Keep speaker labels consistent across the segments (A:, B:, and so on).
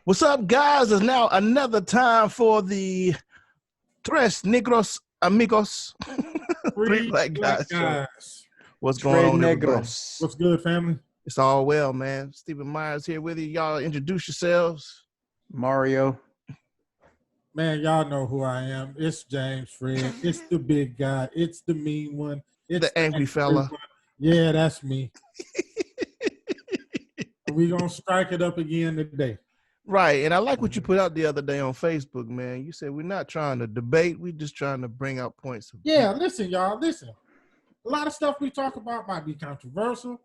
A: What's up, guys? It's now another time for the Tres Negros Amigos. Three Black Guys show. What's going on, everybody?
B: What's good, family?
A: It's all well, man. Stephen Myers here with you. Y'all introduce yourselves.
C: Mario.
B: Man, y'all know who I am. It's James Fred. It's the big guy. It's the mean one. It's
A: the angry fella.
B: One. Yeah, that's me. We're going to strike it up again today.
A: Right, and I like what you put out the other day on Facebook, man. You said we're not trying to debate. We're just trying to bring out points.
B: Yeah, listen, y'all. Listen. A lot of stuff we talk about might be controversial.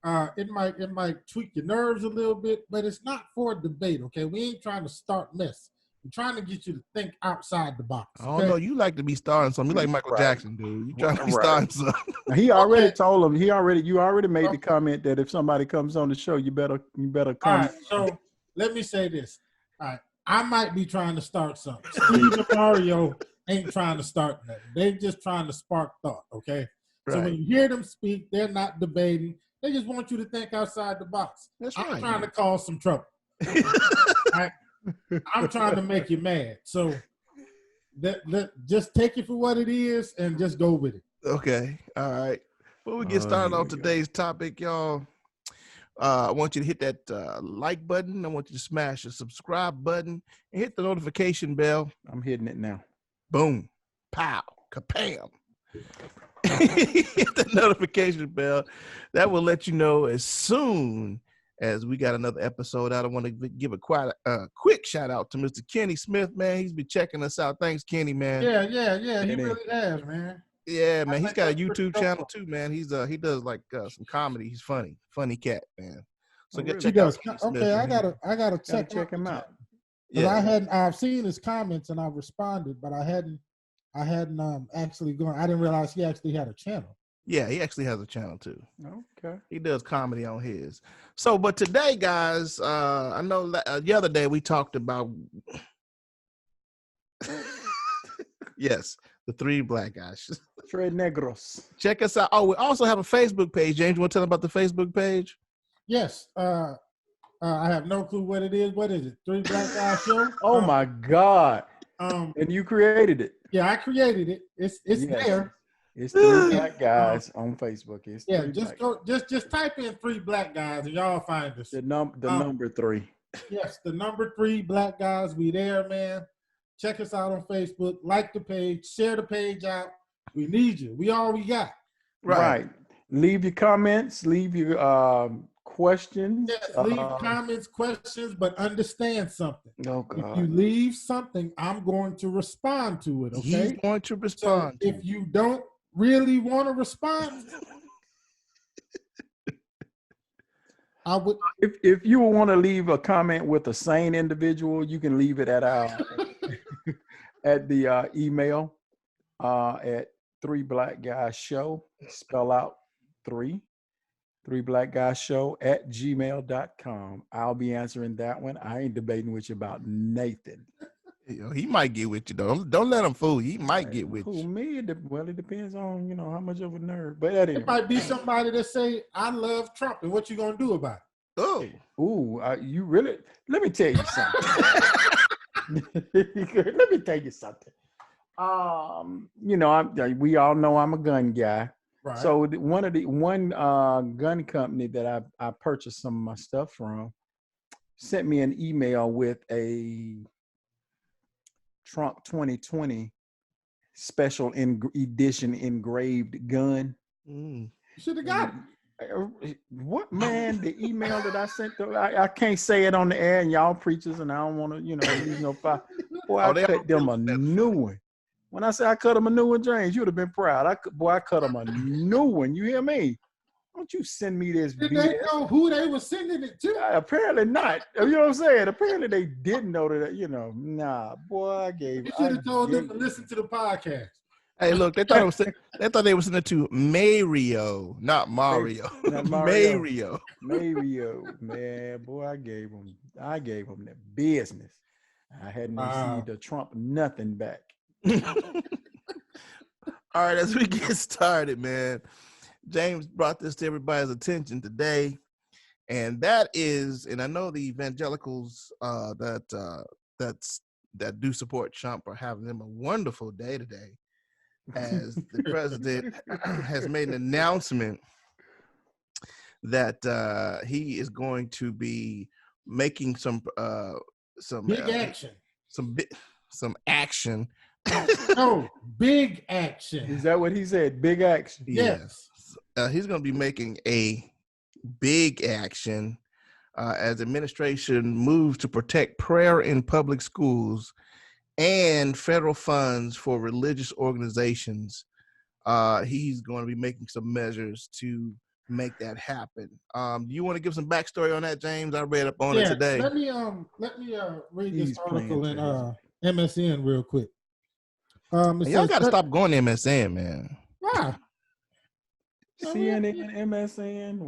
B: It might tweak your nerves a little bit, but it's not for debate, okay? We ain't trying to start mess. We're trying to get you to think outside the box. Okay?
A: I don't know. You like to be starting something. You like Michael Jackson, dude. You trying to be starting something.
C: He already told him. You already made the comment that if somebody comes on the show, you better come.
B: All right, so let me say this. All right, I might be trying to start something. Steve and Mario ain't trying to start nothing. They just trying to spark thought, okay?
A: Right.
B: So when you hear them speak, they're not debating. They just want you to think outside the box.
A: That's
B: I'm
A: right.
B: trying to cause some trouble. Right? I'm trying to make you mad. So just take it for what it is and just go with it.
A: Okay. All right. Before we get started on today's topic, y'all, I want you to hit that like button. I want you to smash the subscribe button and hit the notification bell.
C: I'm hitting it now.
A: Boom. Pow. Kapam. Hit the notification bell. That will let you know as soon as we got another episode out. I want to give a quick shout out to Mr. Kenny Smith, man. He's been checking us out. Thanks, Kenny, man.
B: Yeah. He really has, man.
A: Yeah, man. He's got a YouTube channel too, man. He does like some comedy. He's funny cat, man. So check out Kenny Smith,
B: okay,
A: man.
B: I gotta check him out. Yeah, I've seen his comments and I've responded, but I hadn't actually gone. I didn't realize he actually had a channel.
A: Yeah, he actually has a channel too.
C: Okay.
A: He does comedy on his. So, but today, guys, I know the other day we talked about, yes, the three black guys.
C: Tres Negros.
A: Check us out. Oh, we also have a Facebook page. James, you want to tell them about the Facebook page?
B: Yes. I have no clue what it is. What is it? Three Black Guys Show?
C: Oh my God. And you created it.
B: Yeah, I created it. It's there.
C: It's Three Black Guys on Facebook.
B: Just type in Three Black Guys and y'all find us.
C: The number 3.
B: Yes, the number 3 Black Guys. We there, man. Check us out on Facebook. Like the page. Share the page out. We need you. We all we got.
C: Right. Leave your comments. Leave your questions.
B: Yes, leave comments, questions, but understand something.
C: Oh, God.
B: If you leave something, I'm going to respond to it, okay?
A: He's going to respond.
B: So if you don't really want to respond, I would.
C: If you want to leave a comment with a sane individual, you can leave it at our at the email at 3 Black Guys Show. Spell out 3 Black Guys Show at gmail.com. I'll be answering that one. I ain't debating with you about Nathan.
A: He might get with you though. Don't let him fool you. He might get with you.
C: Me? Well, it depends on how much of a nerd. But anyway.
B: It might be somebody that say, "I love Trump," and what you gonna do about it?
C: You really? Let me tell you something. Let me tell you something. We all know I'm a gun guy.
B: Right.
C: So one gun company that I purchased some of my stuff from sent me an email with a Trump 2020 special edition engraved gun.
B: You should have got
C: it. What, man? The email that I sent I can't say it on the air, and y'all preachers, and I don't want to use no fire. Boy, I cut them a new one. When I say I cut them a new one, James, you'd have been proud. I cut them a new one. You hear me? Don't you send me this
B: Did
C: BS.
B: they know who they were sending it to?
C: Apparently not. You know what I'm saying? Apparently they didn't know that, nah, boy, I gave.
B: You should have told them to listen to the podcast.
A: Hey, look, they thought they were sending it to Mario, not Mario.
C: Not
A: Mario.
C: Mario, man, boy, I gave them the business. I hadn't received a Trump nothing back.
A: All right, as we get started, man, James brought this to everybody's attention today, And that is, and I know the evangelicals that do support Trump are having them a wonderful day today, as the president has made an announcement that he is going to be making some
B: big action.
A: Some action.
B: No, big action.
C: Is that what he said? Big action.
B: Yes.
A: He's going to be making a big action as administration moves to protect prayer in public schools and federal funds for religious organizations. He's going to be making some measures to make that happen. Do you want to give some backstory on that, James? I read up on it today.
B: Let me read this article in MSN real quick.
A: Y'all got to stop going to MSN, man.
B: Why?
C: CNN, MSN,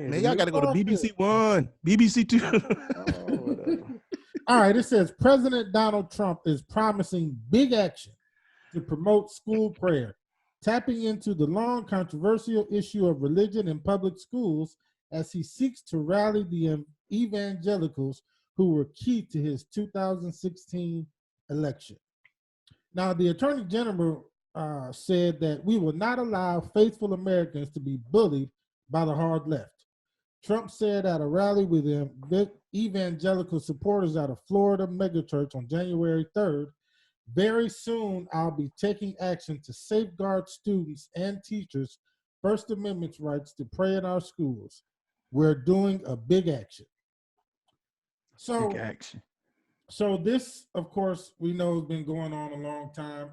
A: man, y'all got to go to BBC One, BBC Two.
B: All right, it says President Donald Trump is promising big action to promote school prayer, tapping into the long controversial issue of religion in public schools as he seeks to rally the evangelicals who were key to his 2016 election. Now, the Attorney General said that we will not allow faithful Americans to be bullied by the hard left. Trump said at a rally with evangelical supporters at a Florida megachurch on January 3rd, very soon I'll be taking action to safeguard students and teachers' First Amendment rights to pray in our schools. We're doing a big action.
C: Big action.
B: So this, of course, we know has been going on a long time.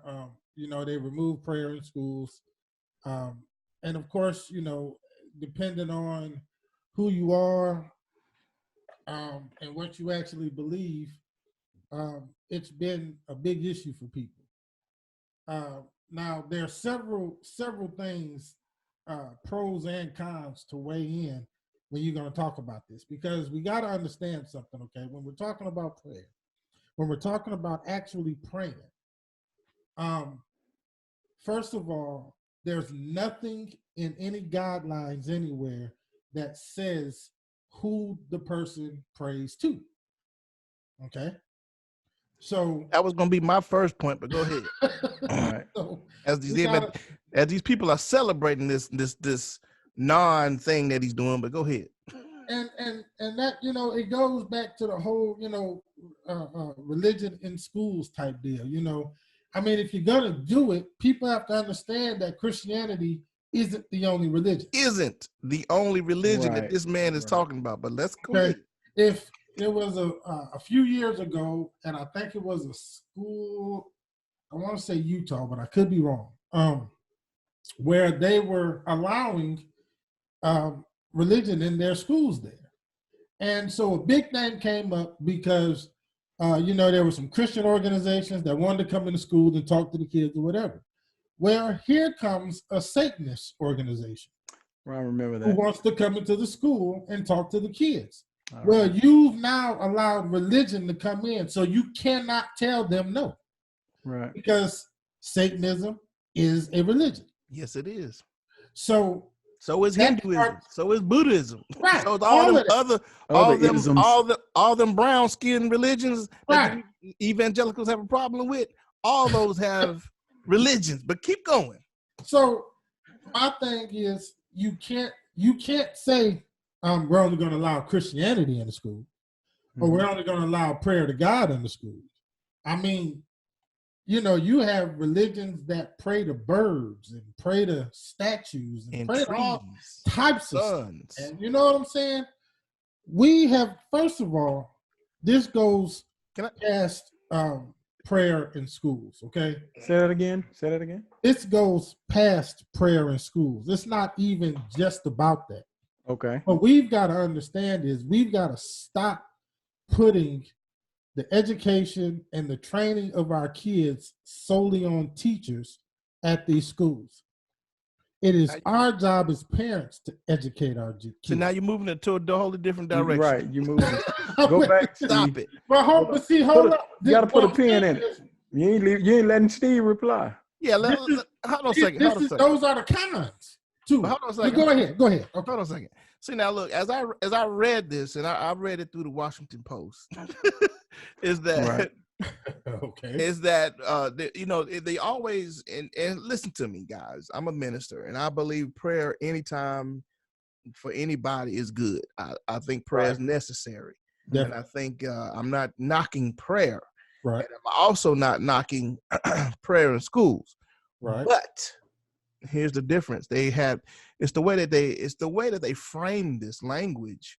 B: They removed prayer in schools. And of course, depending on who you are and what you actually believe, it's been a big issue for people. Now, there are several things, pros and cons to weigh in when you're going to talk about this, because we got to understand something, okay? When we're talking about prayer, when we're talking about actually praying, first of all, there's nothing in any guidelines anywhere that says who the person prays to, okay? So
A: that was going to be my first point, but go ahead. All right.
B: So
A: as these people are celebrating this non thing that he's doing, but go ahead.
B: And that, it goes back to the whole, religion in schools type deal. I mean, if you're gonna do it, people have to understand that Christianity isn't the only religion.
A: That this man is talking about. But let's go ahead.
B: If it was a few years ago, and I think it was a school, I want to say Utah, but I could be wrong, where they were allowing religion in their schools there. And so a big thing came up because, there were some Christian organizations that wanted to come into schools and talk to the kids or whatever. Well, here comes a Satanist organization.
C: I remember that.
B: Who wants to come into the school and talk to the kids. Well, you've now allowed religion to come in, so you cannot tell them no.
C: Right.
B: Because Satanism is a religion.
A: Yes, it is.
B: So
A: is Hinduism. So is Buddhism.
B: Right.
A: So is all them brown skinned religions that evangelicals have a problem with. All those have religions, but keep going.
B: So my thing is, you can't say we're only going to allow Christianity in the school, or we're only going to allow prayer to God in the school. I mean, you have religions that pray to birds and pray to statues and pray to all types of stuff. And you know what I'm saying? We have, first of all, this goes past prayer in schools, okay?
C: Say that again.
B: This goes past prayer in schools. It's not even just about that.
C: Okay.
B: What we've got to understand is we've got to stop putting the education and the training of our kids solely on teachers at these schools. It is our job as parents to educate our kids.
A: So now you're moving it to a wholly different direction.
C: Right, you're moving it. Go back.
A: Stop it.
B: But hold up.
C: You got to put a pin in it. You ain't letting Steve reply.
A: Yeah, hold on a second.
B: Those are the cons, too.
A: Hold on a second.
B: Go ahead. Okay.
A: Hold on a second. See now, look, as I read this, and I read it through the Washington Post, is that
B: Okay.
A: is that they always and listen to me, guys. I'm a minister, and I believe prayer anytime for anybody is good. I think prayer is necessary, and I think I'm not knocking prayer.
B: Right.
A: And I'm also not knocking prayer in schools.
B: Right.
A: But here's the difference. It's the way that they frame this language,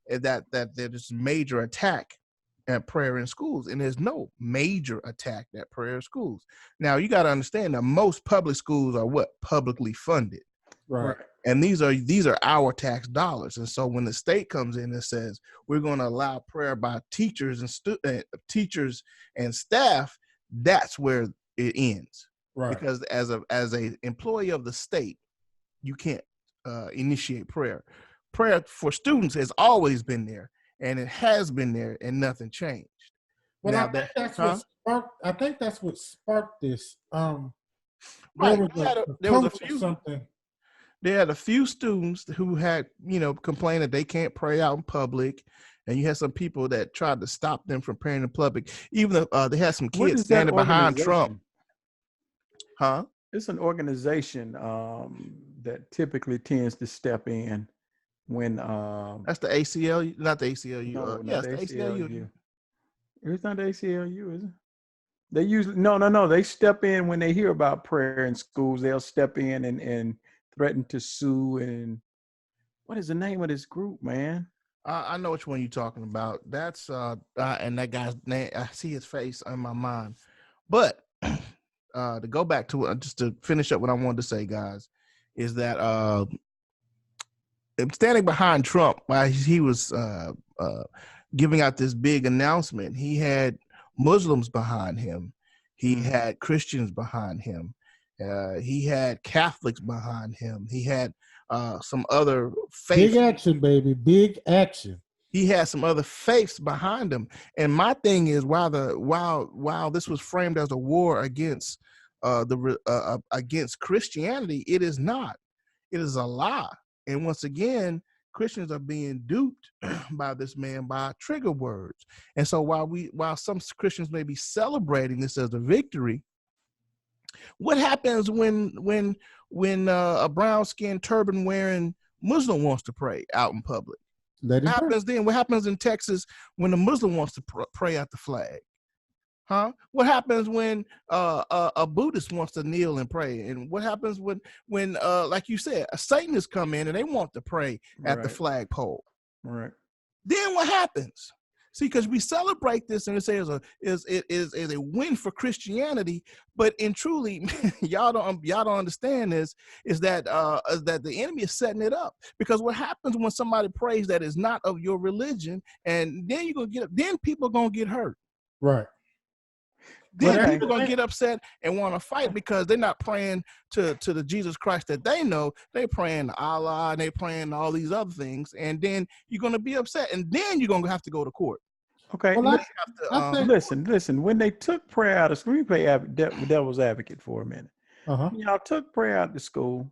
A: that there's major attack at prayer in schools, and there's no major attack at prayer in schools. Now you got to understand that most public schools are publicly funded,
B: Right.
A: and these are our tax dollars. And so when the state comes in and says we're going to allow prayer by teachers and teachers and staff, that's where it ends.
B: Right.
A: Because as a employee of the state, you can't initiate prayer. Prayer for students has always been there, and it has been there, and nothing changed.
B: Well,
A: Now,
B: I think that's what sparked this.
A: Right.
B: There was a few something.
A: They had a few students who had, complained that they can't pray out in public, and you had some people that tried to stop them from praying in public. Even they had some kids standing behind Trump. Huh?
C: It's an organization that typically tends to step in when
A: that's the ACLU, not the ACLU.
C: No,
A: yes, the ACLU.
C: It's not the ACLU, is it? They usually no. They step in when they hear about prayer in schools. They'll step in and threaten to sue. And what is the name of this group, man?
A: I know which one you're talking about. That's and that guy's name. I see his face on my mind. But to go back to just to finish up what I wanted to say, guys, is that standing behind Trump while he was giving out this big announcement, he had Muslims behind him. He had Christians behind him. He had Catholics behind him. He had some other faiths.
B: Big action, baby. Big action.
A: He had some other faiths behind him. And my thing is, while this was framed as a war against against Christianity, it is not. It is a lie. And once again, Christians are being duped by this man by trigger words. And so while some Christians may be celebrating this as a victory, what happens when a brown skinned turban wearing Muslim wants to pray out in public? What happens then? What happens in Texas when a Muslim wants to pray at the flag? Huh? What happens when a Buddhist wants to kneel and pray? And what happens when like you said, a Satanist come in and they want to pray at the flagpole?
C: Right.
A: Then what happens? See, because we celebrate this and it says it is a win for Christianity, but in truly, y'all don't understand this is that the enemy is setting it up. Because what happens when somebody prays that is not of your religion, and then people are gonna get hurt.
B: Right.
A: Then people are going to get upset and want to fight because they're not praying to the Jesus Christ that they know. They're praying to Allah and they're praying to all these other things. And then you're going to be upset. And then you're going to have to go to court.
C: Okay. Well, listen. When they took prayer out of school, let me play devil's advocate for a minute.
B: Uh-huh.
C: When y'all took prayer out of school,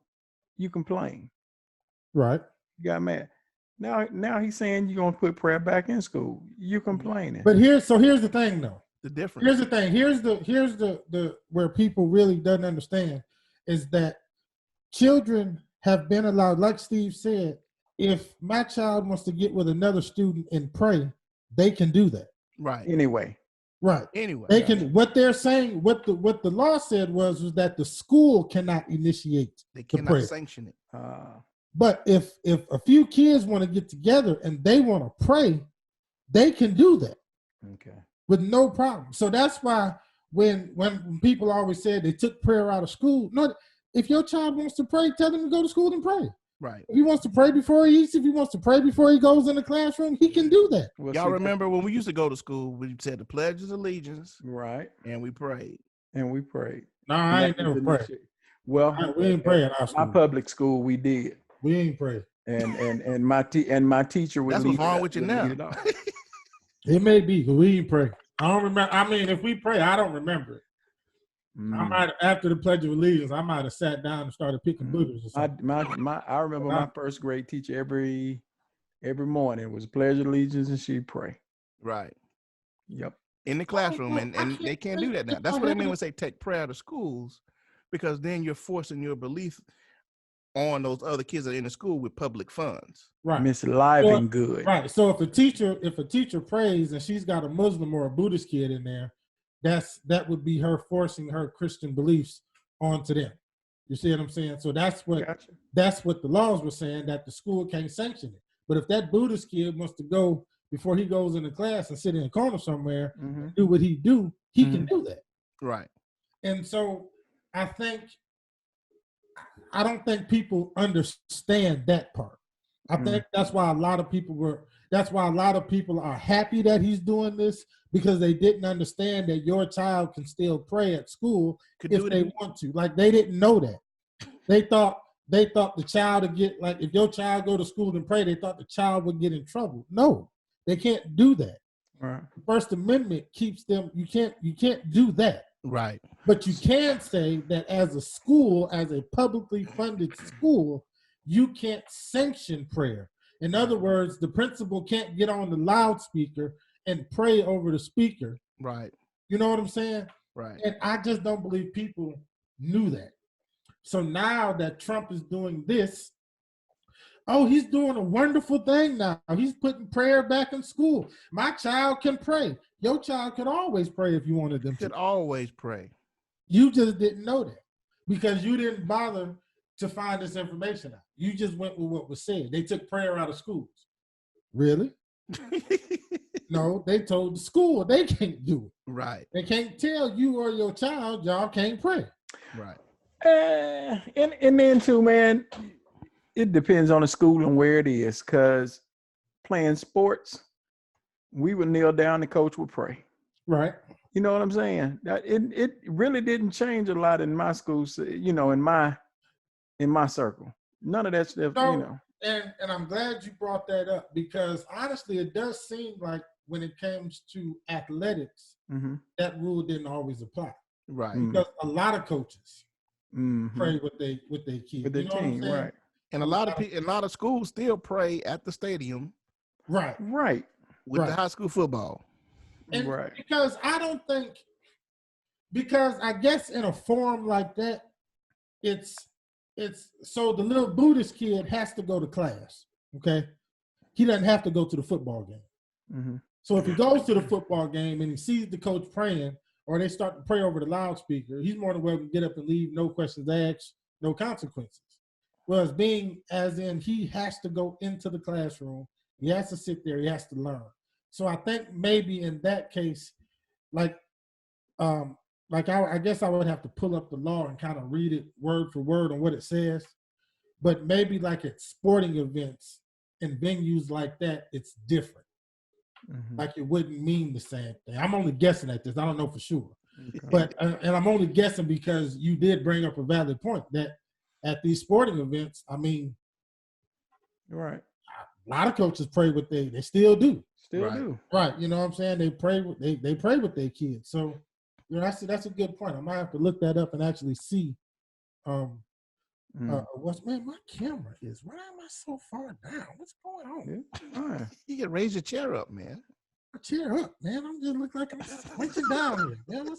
C: you complained.
B: Right.
C: You got mad. Now he's saying you're going to put prayer back in school. You complaining.
B: But here's the thing, though.
A: The difference.
B: Here's the thing. Here's the where people really doesn't understand is that children have been allowed, like Steve said, if my child wants to get with another student and pray, they can do that.
A: Right.
C: Anyway.
B: Right.
A: Anyway.
B: They can. What they're saying, what the law said was that the school cannot initiate.
A: They cannot sanction it.
B: But if a few kids want to get together and they want to pray, they can do that.
C: Okay.
B: With no problem. So that's why when people always said they took prayer out of school, no, if your child wants to pray, tell them to go to school and pray.
A: Right.
B: If he wants to pray before he eats, if he wants to pray before he goes in the classroom, he can do that.
A: Y'all remember when we used to go to school, we said the Pledge of Allegiance.
C: Right.
A: And we prayed.
B: No, I ain't never prayed.
C: Well,
B: we ain't praying in our school.
C: My public school, we did.
B: We ain't prayed.
C: And my teacher would.
A: That's what's wrong with you now.
B: It may be, but we ain't pray. I don't remember. I mean, if we pray, I don't remember it. I might, after the Pledge of Allegiance, I might have sat down and started picking Buddhas or something.
C: I remember my first grade teacher every morning was Pledge of Allegiance and she'd pray.
A: Right.
C: Yep.
A: In the classroom, and they can't do that now. That's what I mean when they take prayer to schools, because then you're forcing your belief on those other kids that are in the school with public funds.
B: Right.
C: Miss Live good.
B: Right. So if a teacher prays and she's got a Muslim or a Buddhist kid in there, that would be her forcing her Christian beliefs onto them. You see what I'm saying? So that's what the laws were saying, that the school can't sanction it. But if that Buddhist kid wants to go before he goes into class and sit in a corner somewhere, and do what he can do that.
A: Right.
B: And so I don't think people understand that part. I think that's why a lot of people are happy that he's doing this, because they didn't understand that your child can still pray at school if they want to. Like, they didn't know that. They thought the child would get, like, if your child go to school and pray, they thought the child would get in trouble. No, they can't do that.
C: Right.
B: The First Amendment keeps them, you can't do that.
A: Right.
B: But you can say that as a school, as a publicly funded school, you can't sanction prayer. In other words, the principal can't get on the loudspeaker and pray over the speaker.
A: Right.
B: You know what I'm saying?
A: Right.
B: And I just don't believe people knew that. So now that Trump is doing this, he's doing a wonderful thing now. He's putting prayer back in school. My child can pray. Your child could always pray if you wanted them to.
A: Could always pray.
B: You just didn't know that because you didn't bother to find this information out. You just went with what was said. They took prayer out of schools. Really? No, they told the school they can't do it.
A: Right.
B: They can't tell you or your child y'all can't pray.
A: Right.
C: And then too, man, it depends on the school and where it is. Because playing sports, we would kneel down, the coach would pray.
B: Right.
C: You know what I'm saying? It really didn't change a lot in my schools. You know, in my circle, none of that stuff.
B: So,
C: you know.
B: And I'm glad you brought that up, because honestly, it does seem like when it comes to athletics, that rule didn't always apply.
A: Right.
B: Because a lot of coaches pray with their kids.
C: With their team, right.
A: And a lot of schools still pray at the stadium.
B: Right.
C: Right.
A: With the high school football.
B: And
C: right.
B: Because I guess in a forum like that, it's so the little Buddhist kid has to go to class. Okay. He doesn't have to go to the football game. So if he goes to the football game and he sees the coach praying, or they start to pray over the loudspeaker, he's more than welcome to get up and leave, no questions asked, no consequences. Whereas he has to go into the classroom, he has to sit there, he has to learn. So I think maybe in that case, I guess I would have to pull up the law and kind of read it word for word on what it says. But maybe like at sporting events and venues like that, it's different. Like it wouldn't mean the same thing. I'm only guessing at this. I don't know for sure. Okay. But and I'm only guessing because you did bring up a valid point that at these sporting events, I mean,
C: right,
B: a lot of coaches pray with they still do.
C: Still do.
B: Right. You know what I'm saying? They pray with their kids. So, you know, that's a good point. I might have to look that up and actually see what's, man, my camera is, why am I so far down? What's going on?
A: Yeah. You can raise your chair up, man.
B: Chair up, man. I'm just look like I'm punching down here. Man,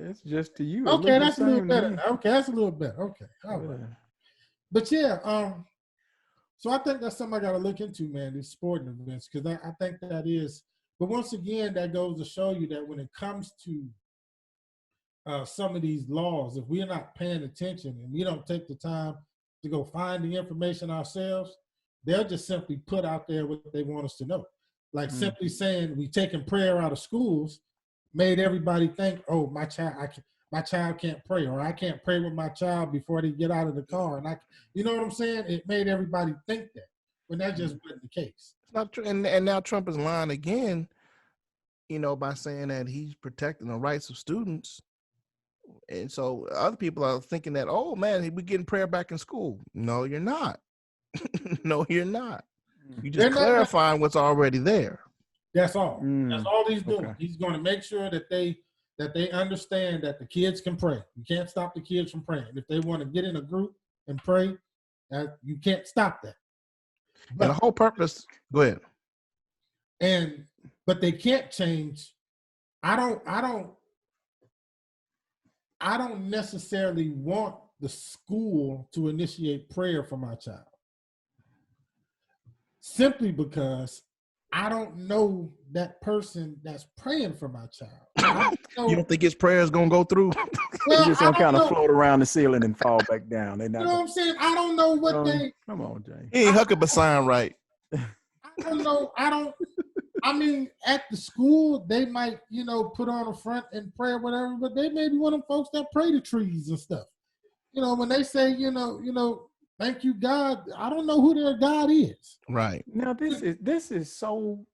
C: it's just to you.
B: Okay, that's a little better. Okay, that's a little better. Okay. All right. But yeah, so I think that's something I gotta look into, man, these sporting events, because I think that is, but once again, that goes to show you that when it comes to some of these laws, if we're not paying attention and we don't take the time to go find the information ourselves, they'll just simply put out there what they want us to know. Like simply saying we taking prayer out of schools made everybody think, oh, my child can't pray, or I can't pray with my child before they get out of the car. And you know what I'm saying? It made everybody think that, when that just wasn't the case.
A: It's not true. And now Trump is lying again, you know, by saying that he's protecting the rights of students. And so other people are thinking that, oh man, we're getting prayer back in school. No, you're not. No, you're not. You're just clarifying what's already there.
B: That's all. That's all he's doing.
C: Okay.
B: He's going to make sure that they that they understand that the kids can pray. You can't stop the kids from praying. If they want to get in a group and pray, you can't stop that.
A: And the whole purpose, go ahead.
B: But they can't change. I don't necessarily want the school to initiate prayer for my child. Simply because I don't know that person that's praying for my child.
A: You don't think his prayer is going to go through?
B: Well,
C: You're just going to kind of float around the ceiling and fall back down.
B: You know what I'm saying? I don't know what they...
C: Come on, Jay.
A: He ain't hucking a sign right.
B: I don't know. I mean, at the school, they might, put on a front and pray or whatever, but they may be one of them folks that pray to trees and stuff. When they say, thank you, God, I don't know who their God is.
A: Right.
C: Now, this is so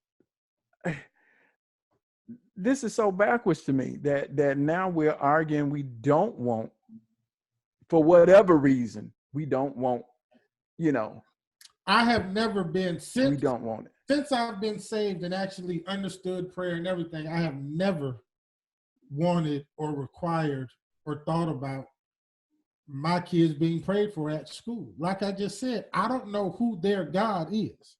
C: backwards to me that now we're arguing we don't want, for whatever reason, we don't want,
B: I have never been,
C: we don't want it.
B: Since I've been saved and actually understood prayer and everything, I have never wanted or required or thought about my kids being prayed for at school. Like I just said, I don't know who their God is.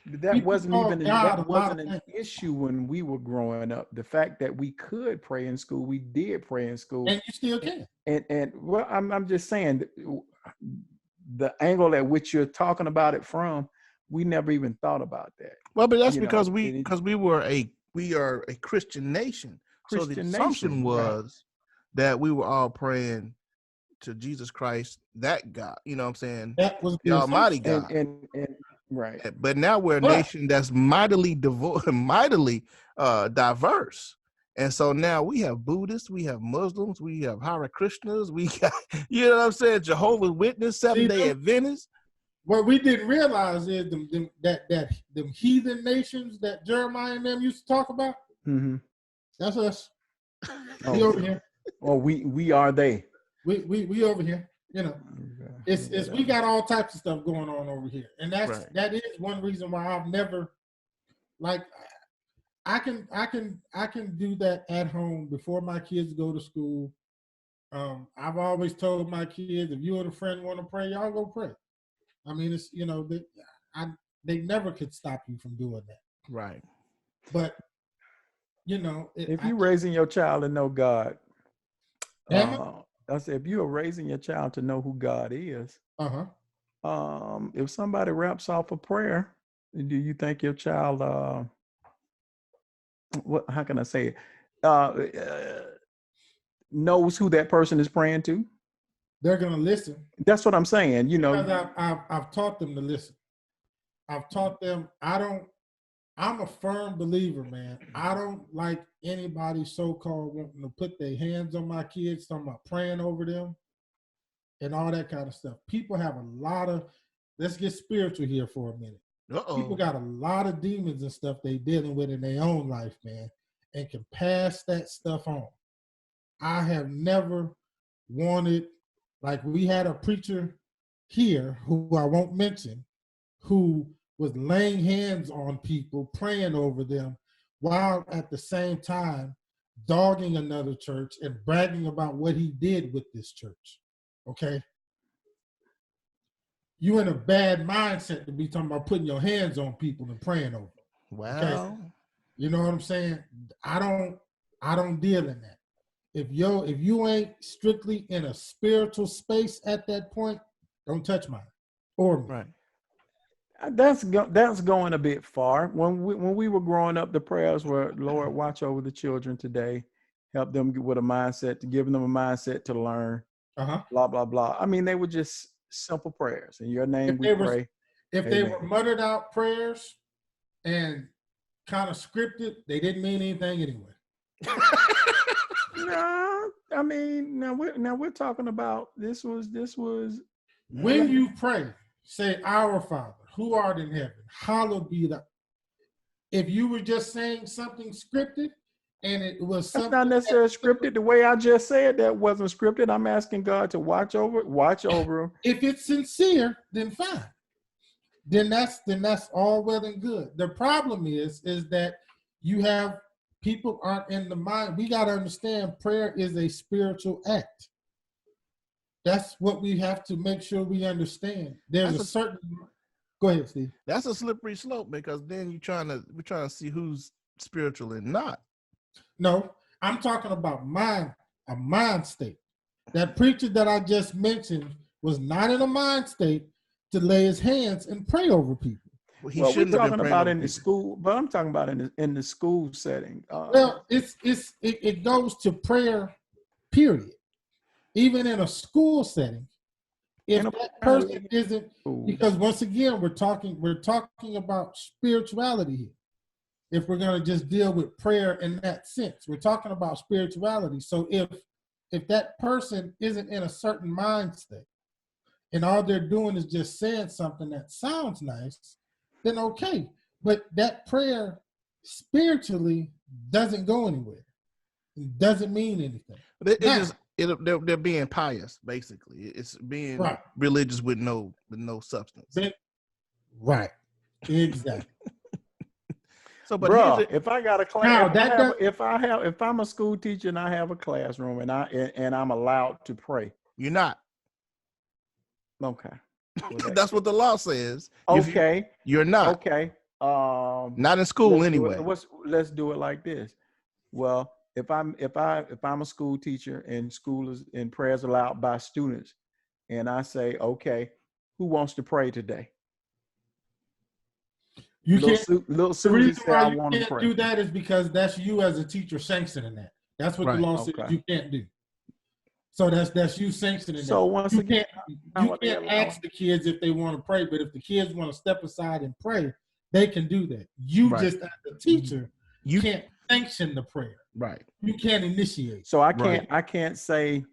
C: That wasn't an issue when we were growing up. The fact that we could pray in school, we did pray in school,
B: and you still can.
C: And well, I'm just saying, the angle at which you're talking about it from, we never even thought about that.
A: Well, but that's because we are a Christian nation. So the assumption was that we were all praying to Jesus Christ, that God. You know what I'm saying?
B: That was
A: the Almighty God.
C: And right.
A: But now we're a nation that's mightily diverse. And so now we have Buddhists, we have Muslims, we have Hare Krishnas, we got, you know what I'm saying, Jehovah's Witness, Seventh-day Adventists.
B: What we didn't realize is them heathen nations that Jeremiah and them used to talk about.
C: Mm-hmm.
B: That's us. We over here.
C: Or we are they.
B: We over here. It's we got all types of stuff going on over here, and that is one reason why I've never, like, I can do that at home before my kids go to school. I've always told my kids, if you and a friend want to pray, y'all go pray. I mean, it's they never could stop you from doing that.
A: Right.
B: But
C: if you're raising your child to know God, I said, if you are raising your child to know who God is, if somebody raps off a prayer, do you think your child, how can I say it, knows who that person is praying to?
B: They're gonna listen.
C: That's what I'm saying.
B: Because I've taught them to listen. I've taught them. I'm a firm believer, man. I don't like anybody so-called wanting to put their hands on my kids, talking about praying over them and all that kind of stuff. People have a lot of, let's get spiritual here for a minute. People got a lot of demons and stuff they dealing with in their own life, man, and can pass that stuff on. I have never wanted, like, we had a preacher here who I won't mention, who was laying hands on people, praying over them, while at the same time dogging another church and bragging about what he did with this church. Okay? You in a bad mindset to be talking about putting your hands on people and praying over them.
A: Wow.
B: Okay? You know what I'm saying? I don't deal in that. If you ain't strictly in a spiritual space at that point, don't touch mine or me.
A: Right.
C: That's going a bit far. When we were growing up, the prayers were, Lord, watch over the children today, help them with a mindset, to give them a mindset to learn, blah, blah, blah. I mean, they were just simple prayers. In your name we pray.
B: If they were muttered out prayers and kind of scripted, they didn't mean anything anyway.
C: No, I mean, now we're talking about this was
B: when you pray, say, Our Father, who art in heaven, hallowed be thy. If you were just saying something scripted and it was something
C: that's not necessarily scripted, the way I just said that wasn't scripted. I'm asking God to watch over them.
B: If it's sincere, then fine. Then that's all well and good. The problem is that you have people aren't in the mind. We got to understand prayer is a spiritual act. That's what we have to make sure we understand. There's
A: That's
B: a certain. Go ahead, Steve.
A: That's a slippery slope because then we're trying to see who's spiritual and not.
B: No, I'm talking about a mind state. That preacher that I just mentioned was not in a mind state to lay his hands and pray over people.
A: Well, he
C: Well, we're
A: shouldn't have been
C: talking
A: praying
C: about
A: over
C: in the
A: people.
C: school, but I'm talking about in the school setting.
B: Well, it goes to prayer, period. Even in a school setting, if
C: In a
B: that
C: prayer
B: person isn't,
C: school.
B: because once again we're talking about spirituality here. If we're going to just deal with prayer in that sense, we're talking about spirituality. So if that person isn't in a certain mind state and all they're doing is just saying something that sounds nice, then okay. But that prayer spiritually doesn't go anywhere. It doesn't mean anything.
A: They're being pious, basically. It's being
B: Right.
A: religious with no substance.
B: Right. Exactly.
A: So, but
C: Bro,
A: here's
C: if I got a
B: Now,
C: class, if I'm a school teacher and I have a classroom and I'm allowed to pray,
A: you're not.
C: okay. Well,
A: That's what the law says.
C: Okay.
A: You're not.
C: Okay.
A: Not in school anyway.
C: Let's do it like this. Well, if I'm a school teacher and school is and prayers allowed by students, and I say, okay, who wants to pray today?
B: You can't.
C: Little
B: The
C: Susie
B: reason
C: said,
B: why
C: I
B: you
C: want to
B: can't
C: pray.
B: do that is because that's you as a teacher sanctioning that. That's what
A: Right.
B: the law says
C: Okay.
B: you can't do. So that's you sanctioning
C: So
B: that.
C: once
B: You
C: again,
B: can't ask the kids if they want to pray, but if the kids want to step aside and pray, they can do that. You
A: Right.
B: just as a teacher,
A: You
B: can't sanction the prayer.
A: right.
B: You can't initiate.
C: So
A: Right.
C: I can't say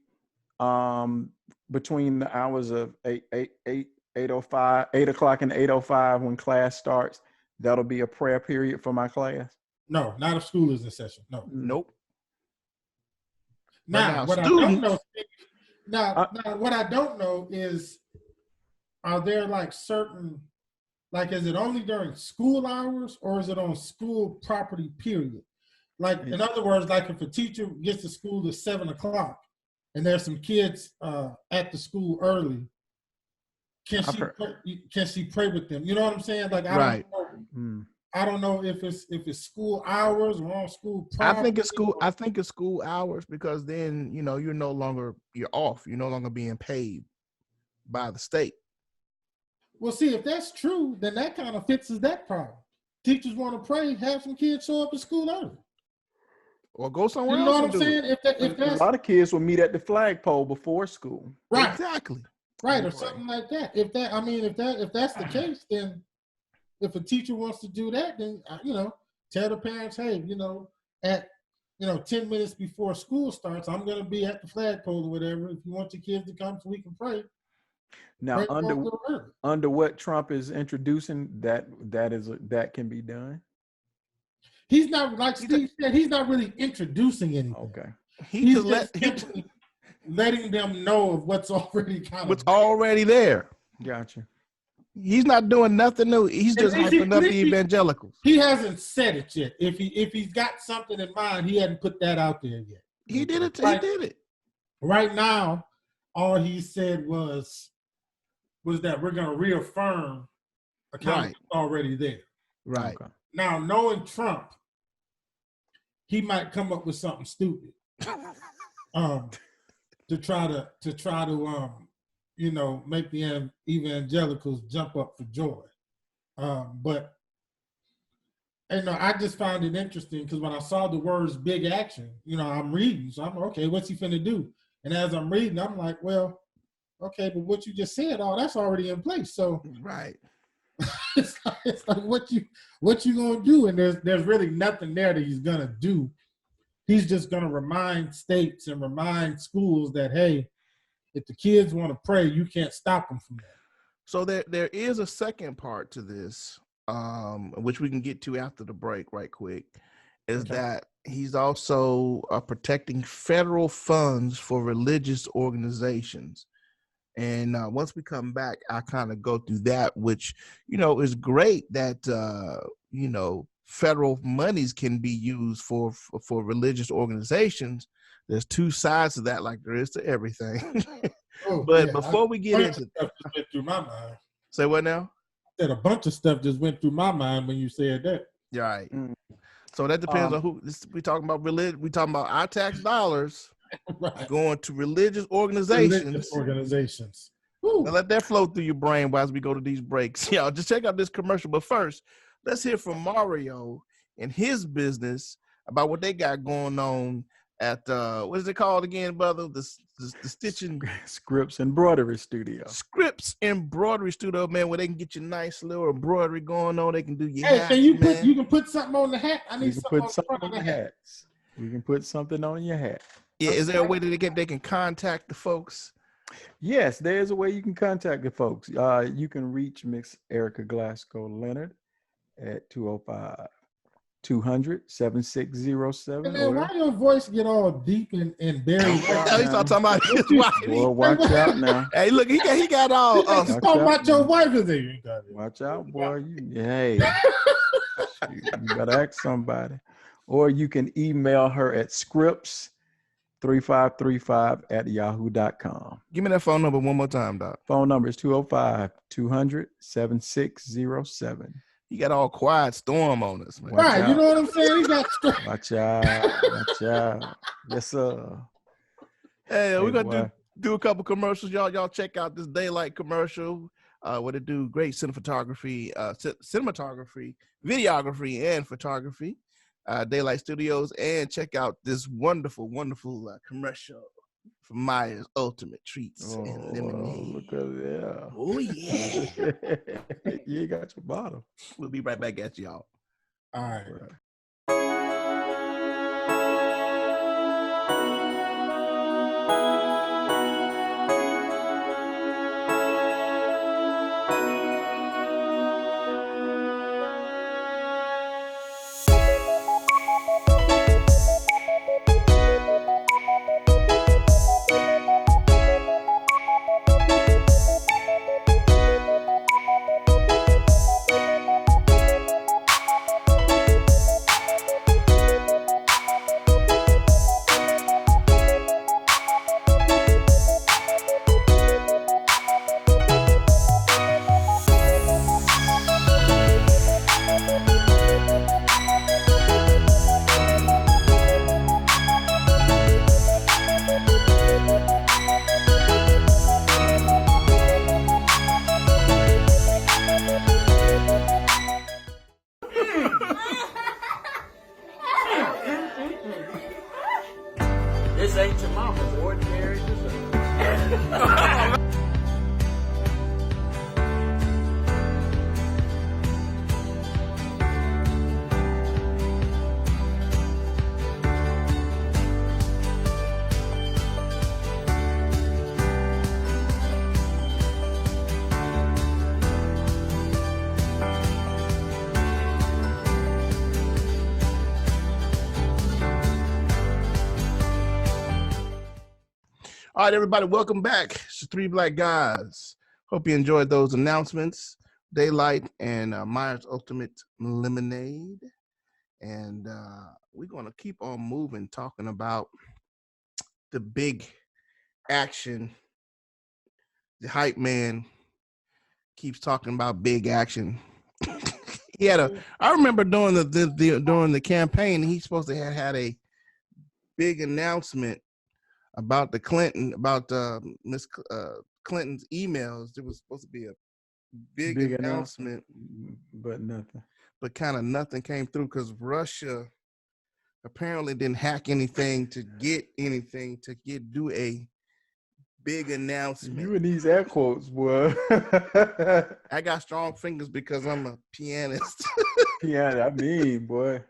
C: between the hours of 8:05, 8 o'clock and 8:05 when class starts, that'll be a prayer period for my class.
B: No, not if school is in session. No.
A: Nope.
B: Now,
A: But
B: what
A: students,
B: I don't know. Now, what I don't know is, are there like certain, like, is it only during school hours or is it on school property period? Like, in other words, like if a teacher gets to school at 7 o'clock and there's some kids at the school early, can she pray with them? You know what I'm saying? Like,
A: Right.
B: I don't know if it's school hours or on school property.
A: I think it's school hours because then you're no longer off. You're no longer being paid by the state.
B: Well, see, if that's true, then that kind of fixes that problem. Teachers want to pray, have some kids show up at school early.
A: Or go somewhere
B: You know
A: else.
B: what I'm saying? If that's
C: a lot of kids will meet at the flagpole before school.
B: right,
A: Exactly.
B: right, or something like that. If that's the case, then if a teacher wants to do that, then tell the parents, hey, at 10 minutes before school starts, I'm going to be at the flagpole or whatever. If you want your kids to come so we can pray.
C: Now, under what Trump is introducing, that can be done.
B: He's not, like Steve said, he's not really introducing anything.
C: Okay.
B: He's just letting them know of what's already
A: already there.
C: Gotcha.
A: He's not doing nothing new. He's just hyping up the evangelicals.
B: He hasn't said it yet. If he's got something in mind, he hadn't put that out there yet.
A: He did it. He did it.
B: Right now, all he said was that we're going to reaffirm accountability already there.
A: Right.
C: Okay.
B: Now, knowing Trump, he might come up with something stupid to try to make the evangelicals jump up for joy. But I just found it interesting because when I saw the words "big action," I'm reading, so I'm okay. What's he finna do? And as I'm reading, I'm like, well, okay, but what you just said, that's already in place. So
A: right.
B: it's like what you gonna do? And there's really nothing there that he's gonna do. He's just gonna remind states and remind schools that, hey, if the kids want to pray, you can't stop them from that.
A: So there is a second part to this, which we can get to after the break right quick, is that he's also protecting federal funds for religious organizations. And once we come back, I kind of go through that, which, is great that, federal monies can be used for religious organizations, there's two sides to that, like there is to everything.
B: Oh,
A: But
B: yeah,
A: before we get into
B: stuff just went through my mind.
A: say what now?
B: Said a bunch of stuff just went through my mind when you said that.
A: Yeah, right.
C: Mm.
A: So that depends on who we talking about. We talking about our tax dollars
B: Right.
A: going to religious organizations.
B: Religious organizations.
A: Now let that flow through your brain while we go to these breaks. Y'all just check out this commercial. But first, let's hear from Mario and his business about what they got going on at what is it called again, brother? The stitching
C: Scripts Embroidery Studio.
A: Scripts Embroidery Studio, man, where they can get your nice little embroidery going on. They can do your
B: Hey,
A: hats,
B: can you
A: man.
B: you can put something on the hat? I need
C: You can
B: something
C: put something
B: on
C: on
B: the
C: your
B: hat.
C: hats. You can put something on your hat.
A: Yeah, is there a way that they can contact the folks?
C: Yes, there's a way you can contact the folks. You can reach Miss Erica Glasgow Leonard at 200-7607.
B: And then why your voice get all deep and buried?
A: Oh, he started talking about his wife.
C: Boy, watch out now.
A: Hey, look, he got all.
B: Talking about your wife is there.
C: Watch out, boy. Hey, you better ask somebody. Or you can email her at scripts3535@yahoo.com.
A: Give me that phone number one more time, Doc.
C: Phone number is 205-200-7607.
A: He got all quiet storm on us, man.
B: Right, you know what I'm saying? He got
C: Watch out. Yes, sir.
A: Hey, we're
C: Hey,
A: gonna do a couple commercials. Y'all check out this Daylight commercial. What it do? Great cinematography, videography, and photography. Daylight Studios, and check out this wonderful commercial for Myers Ultimate Treats and Lemonade.
C: Look at that.
A: Oh yeah.
C: You got your bottle.
A: We'll be right back at y'all.
B: all right.
D: This ain't your mama's ordinary dessert.
A: All right, everybody, welcome back. It's Three Black Guys. Hope you enjoyed those announcements. Daylight and Myers Ultimate Lemonade. And we're going to keep on moving, talking about the big action. The hype man keeps talking about big action. I remember during the campaign, he's supposed to have had a big announcement about Miss Clinton's emails. There was supposed to be a big announcement,
C: but nothing.
A: But kind of nothing came through because Russia apparently didn't hack anything to do a big announcement.
C: You and these air quotes, boy.
A: I got strong fingers because I'm a pianist.
C: Yeah, I mean, boy,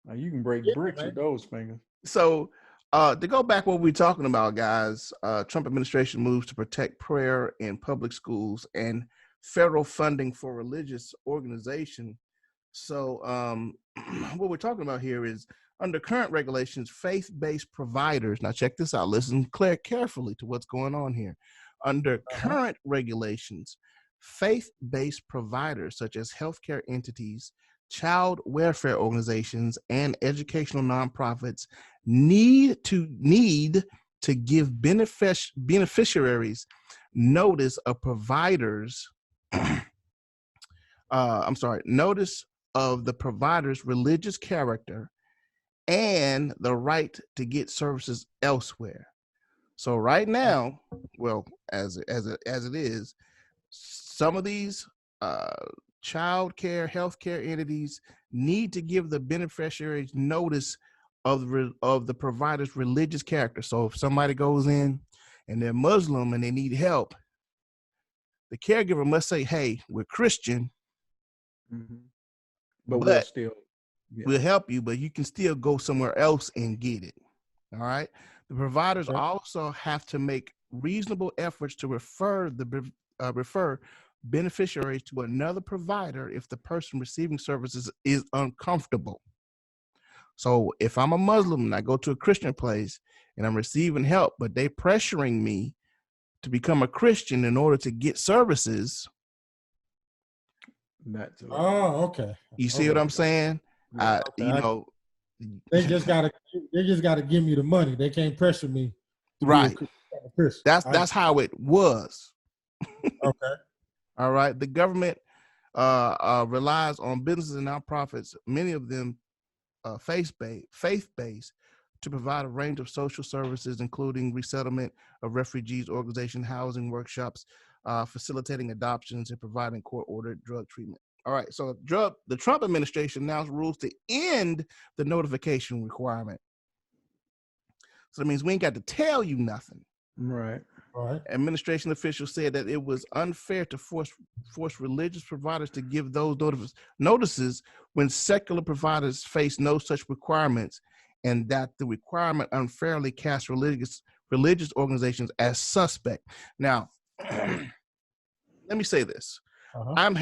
C: now you can break bricks with those fingers.
A: So to go back what we're talking about, guys, Trump administration moves to protect prayer in public schools and federal funding for religious organization. So what we're talking about here is under current regulations, faith-based providers. Now check this out. Listen carefully to what's going on here. Under current regulations, faith-based providers such as healthcare entities child welfare organizations and educational nonprofits need to give beneficiaries notice of providers. Notice of the provider's religious character and the right to get services elsewhere. So right now, well, as it is, some of these child care, healthcare entities need to give the beneficiaries notice of the provider's religious character. So if somebody goes in and they're Muslim and they need help, the caregiver must say, "Hey, we're Christian,
C: but we'll still
A: we'll help you, but you can still go somewhere else and get it." All right. The providers also have to make reasonable efforts to refer beneficiaries to another provider if the person receiving services is uncomfortable. So if I'm a Muslim and I go to a Christian place and I'm receiving help, but they pressuring me to become a Christian in order to get services.
B: Okay.
A: You see what I'm saying?
B: Yeah, they just gotta give me the money. They can't pressure me.
A: Right. That's how it was.
B: Okay.
A: All right. The government relies on businesses and nonprofits, many of them faith-based, to provide a range of social services, including resettlement of refugees, organization, housing, workshops, facilitating adoptions, and providing court-ordered drug treatment. All right, so the Trump administration now rules to end the notification requirement. So that means we ain't got to tell you nothing.
C: Right.
A: Administration officials said that it was unfair to force religious providers to give those notices when secular providers face no such requirements, and that the requirement unfairly casts religious organizations as suspect. Now, let me say this. I'm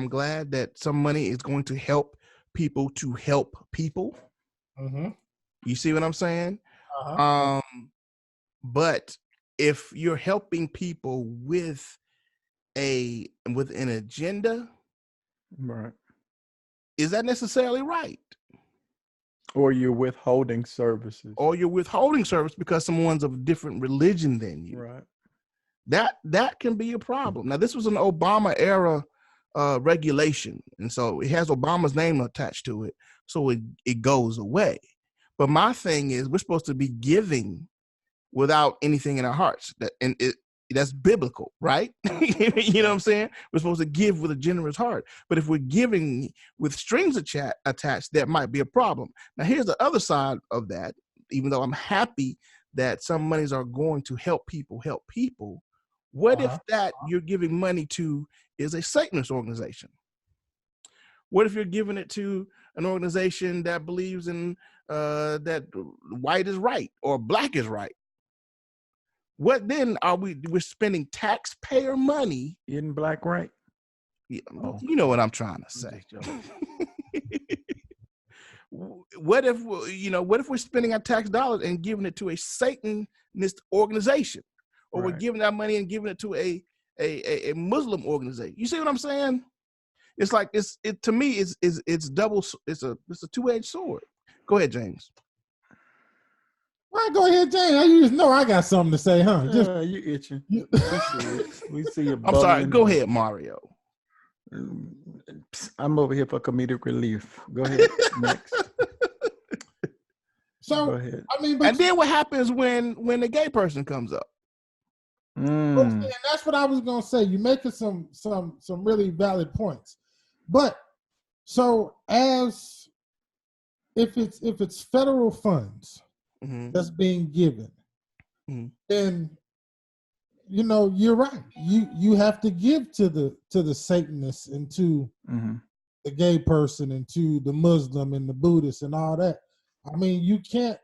A: glad that some money is going to help people to help people. You see what I'm saying? But if you're helping people with an agenda,
C: right,
A: is that necessarily right?
C: Or you're withholding services.
A: Because someone's of a different religion than you.
C: Right.
A: That can be a problem. Now, this was an Obama era regulation, and so it has Obama's name attached to it, so it goes away. But my thing is, we're supposed to be giving without anything in our hearts. That's biblical, right? You know what I'm saying? We're supposed to give with a generous heart. But if we're giving with strings attached, that might be a problem. Now, here's the other side of that. Even though I'm happy that some monies are going to help people, what if that you're giving money to is a Satanist organization? What if you're giving it to an organization that believes in that white is right or black is right? What then are we're spending taxpayer money?
C: Isn't black right?
A: Yeah, you know what I'm trying to say. What if we're spending our tax dollars and giving it to a Satanist organization, or we're giving that money and giving it to a Muslim organization? You see what I'm saying? It's like to me it's double. It's a two-edged sword. Go ahead, James.
B: Well, go ahead, James. You just know I got something to say, huh?
C: You itching. We see you.
A: I'm sorry. Go ahead, Mario.
C: I'm over here for comedic relief. Go ahead. Next.
B: So,
C: go ahead.
B: I mean,
A: and then what happens when a gay person comes up?
B: And that's what I was gonna say. You're making some really valid points, but so as if it's federal funds that's being given, then you're right. You have to give to the Satanists and to the gay person and to the Muslim and the Buddhist and all that. I mean, you can't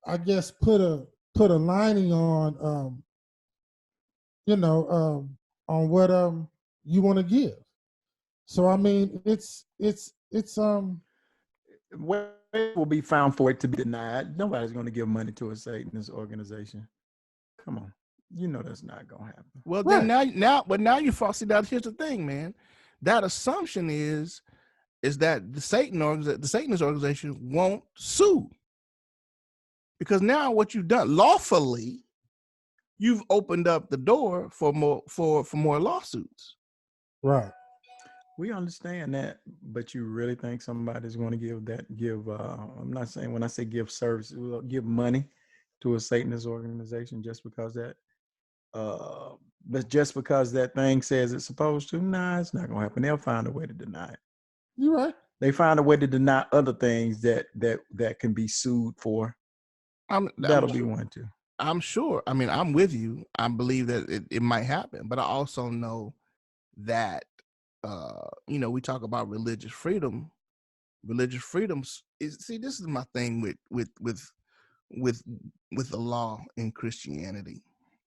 B: I guess put a lining on on what you want to give. So I mean, it's
C: where it will be found for it to be denied. Nobody's going to give money to a Satanist organization. Come on, that's not going to happen.
A: Well, then now you falsely doubt. Here's the thing, man. that assumption is that the Satanist organization won't sue. Because now what you've done lawfully, you've opened up the door for more lawsuits.
B: Right.
C: We understand that, but you really think somebody's going to give I'm not saying, when I say give service, give money to a Satanist organization just because that thing says it's supposed to? Nah, it's not going to happen. They'll find a way to deny it.
B: You're right.
C: They find a way to deny other things that can be sued for. That'll be one too.
A: I'm sure. I mean, I'm with you. I believe that it might happen, but I also know that we talk about religious freedom. Religious freedoms this is my thing with the law in Christianity,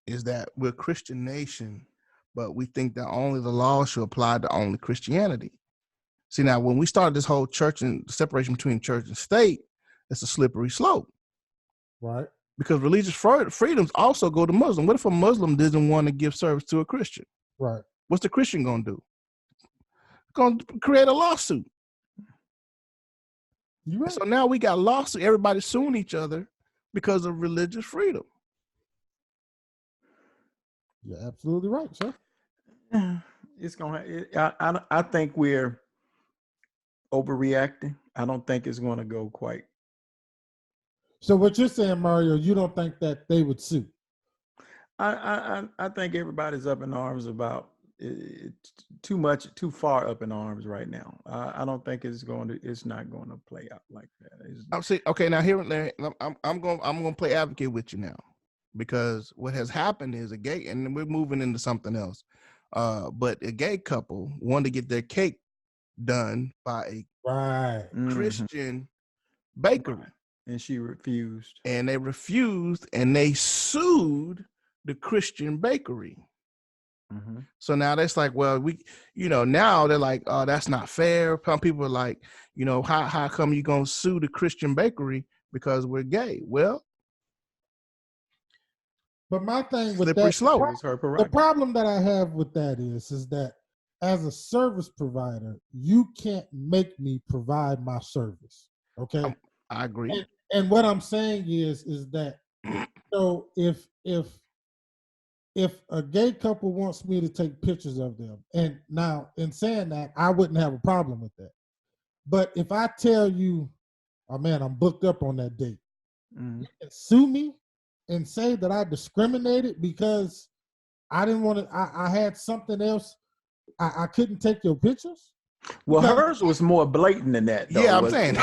A: is that we're a Christian nation, but we think that only the law should apply to only Christianity. See, now when we started this whole church and separation between church and state, it's a slippery slope.
B: Right.
A: Because religious freedoms also go to Muslim. What if a Muslim doesn't want to give service to a Christian?
B: Right.
A: What's the Christian going to do? Going to create a lawsuit.
B: You're right.
A: So now we got lawsuit. Everybody suing each other because of religious freedom.
B: You're absolutely right, sir.
C: It's going to. I think we're overreacting. I don't think it's going to go quite.
B: So what you're saying, Mario, you don't think that they would sue?
C: I think everybody's up in arms about it, too far up in arms right now. I don't think it's not going to play out like that.
A: I'm saying, okay, now here, I'm going to play advocate with you now, because what has happened is and we're moving into something else. But a gay couple wanted to get their cake done by a Christian bakery.
C: And she refused.
A: And they refused, and they sued the Christian bakery. Mm-hmm. So now that's like, well, now they're like, oh, that's not fair. Some people are like, how come you gonna sue the Christian bakery because we're gay? Well,
B: but my thing with
A: slippery slope.
B: The problem that I have with that is that as a service provider, you can't make me provide my service. Okay.
A: I agree.
B: And what I'm saying is that, so if a gay couple wants me to take pictures of them, and now in saying that, I wouldn't have a problem with that. But if I tell you, oh man, I'm booked up on that date, you can sue me and say that I discriminated because I didn't want to, I had something else. I couldn't take your pictures.
C: Well, hers was more blatant than that, though.
A: Yeah, I'm saying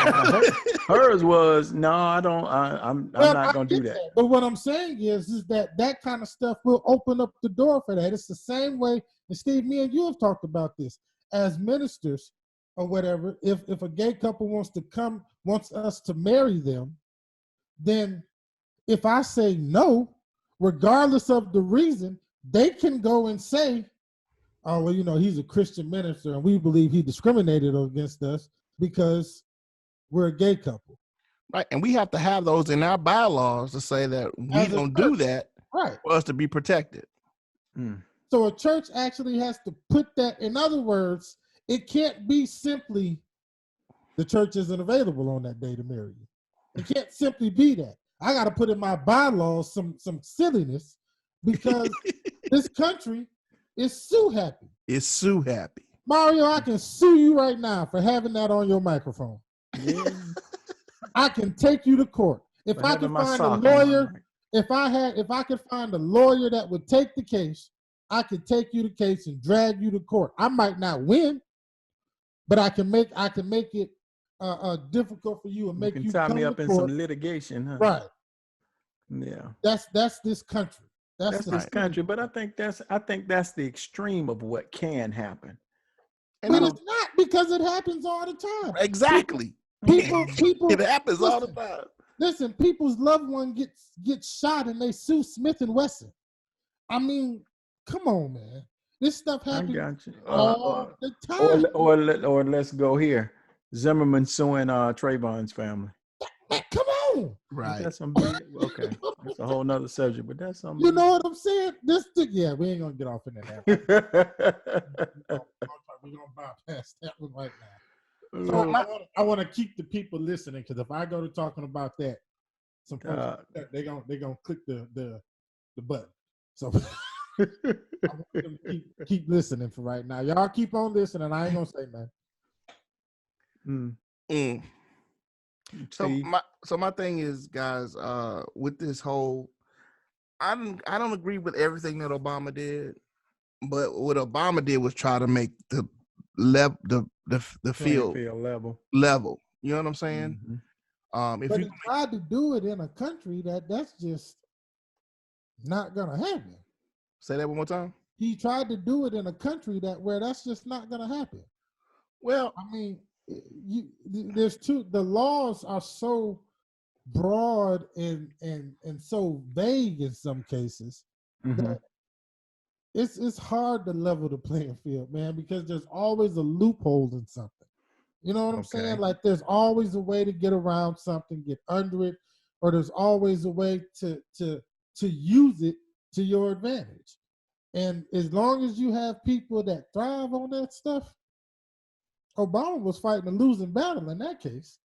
C: hers was no. I don't. I'm not going to do that.
B: But what I'm saying is that kind of stuff will open up the door for that. It's the same way. And Steve, me and you have talked about this as ministers or whatever. If a gay couple wants us to marry them, then if I say no, regardless of the reason, they can go and say, oh, well, he's a Christian minister and we believe he discriminated against us because we're a gay couple.
A: Right. And we have to have those in our bylaws to say that we don't do that, right, for us to be protected.
B: So a church actually has to put that, in other words, it can't be simply the church isn't available on that day to marry you. It can't simply be that. I got to put in my bylaws some silliness because this country is sue happy.
A: It's sue happy.
B: Mario, I can sue you right now for having that on your microphone.
C: Yeah.
B: I can take you to court. If I could find a lawyer, if I could find a lawyer that would take the case, I could take you to case and drag you to court. I might not win, but I can make it difficult for you and make you
C: tie me up in
B: court.
C: Some litigation, huh?
B: Right.
C: Yeah.
B: That's this country.
C: That's this country, but I think that's the extreme of what can happen.
B: And but it's not, because it happens all the time.
A: Exactly.
B: People
A: it happens all the time.
B: Listen, people's loved one gets shot and they sue Smith and Wesson. I mean, come on, man. This stuff happens all the time.
C: Or let's go here. Zimmerman suing Trayvon's family.
B: Man, come on.
A: Right.
C: That's some big, okay. That's a whole nother subject, but that's something.
B: You know what I'm saying? We ain't gonna get off in that. We're gonna bypass that one right now.
C: So
B: So I want to keep the people listening, because if I go to talking about that, some folks they gonna click the button. So I want them to keep listening for right now. Y'all keep on listening. I ain't gonna say nothing.
A: So my thing is, guys, with this whole, I don't agree with everything that Obama did, but what Obama did was try to make the field level. You know what I'm saying?
C: Mm-hmm.
A: If
B: But
A: you
B: he tried to do it in a country that's just not gonna happen.
A: say that one more time.
B: He tried to do it in a country where that's just not gonna happen.
A: Well,
B: I mean, the laws are so broad and so vague in some cases that it's hard to level the playing field, man, because there's always a loophole in something. You know what I'm saying? Like there's always a way to get around something, get under it, or there's always a way to use it to your advantage. And as long as you have people that thrive on that stuff, Obama was fighting a losing battle in that case.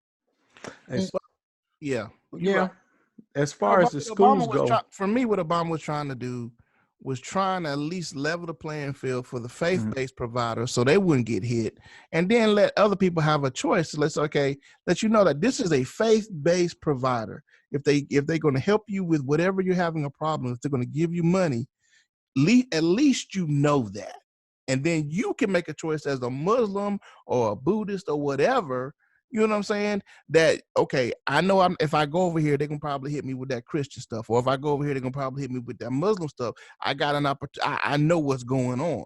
A: Yeah.
C: Right. As far as the schools go,
A: for me, what Obama was trying to do was trying to at least level the playing field for the faith-based providers so they wouldn't get hit, and then let other people have a choice. Let you know that this is a faith-based provider. If they're going to help you with whatever you're having a problem, if they're going to give you money, at least you know that. And then you can make a choice as a Muslim or a Buddhist or whatever. You know what I'm saying? That, okay, I know if I go over here, they're going to probably hit me with that Christian stuff. Or if I go over here, they're going to probably hit me with that Muslim stuff. I got an opportunity. I know what's going on.